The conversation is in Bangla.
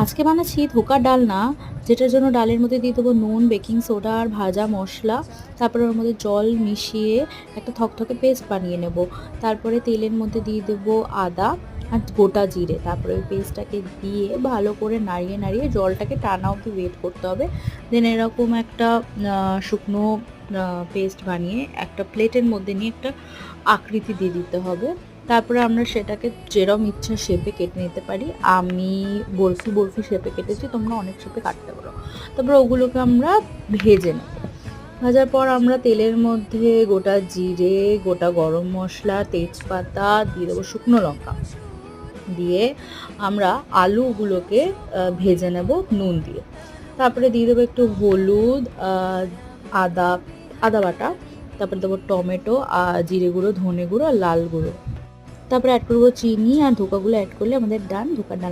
আজকে বানাচ্ছি ধোকার ডালনা, যেটার জন্য ডালের মধ্যে দিয়ে দেবো নুন, বেকিং সোডা আর ভাজা মশলা। তারপরে ওর মধ্যে জল মিশিয়ে একটা থকথকে পেস্ট বানিয়ে নেব। তারপরে তেলের মধ্যে দিয়ে দেবো আদা আর গোটা জিরে। তারপরে ওই পেস্টটাকে দিয়ে ভালো করে নাড়িয়ে নাড়িয়ে জলটাকে টানা অবধি ওয়েট করতে হবে। দেন এরকম একটা শুকনো পেস্ট বানিয়ে একটা প্লেটের মধ্যে নিয়ে একটা আকৃতি দিয়ে দিতে হবে। তারপরে আমরা সেটাকে যেরম ইচ্ছা শেপে কেটে নিতে পারি। আমি বরফি বরফি শেপে কেটেছি, তোমরা অনেক শেপে কাটতে পারো। তারপরে ওগুলোকে আমরা ভেজে নেব। ভাজার পর আমরা তেলের মধ্যে গোটা জিরে, গোটা গরম মশলা, তেজপাতা দিয়ে দেবো, শুকনো লঙ্কা দিয়ে আমরা আলুগুলোকে ভেজে নেব নুন দিয়ে। তারপরে দিয়ে দেবো একটু হলুদ, আদা আদা বাটা, তারপরে দেবো টমেটো আর জিরে গুঁড়ো, ধনে গুঁড়ো আর লাল গুঁড়ো। তারপরে অ্যাড করবো চিনি, আর ধোকাগুলো অ্যাড করলে আমাদের ডান ধোকার ডালনা।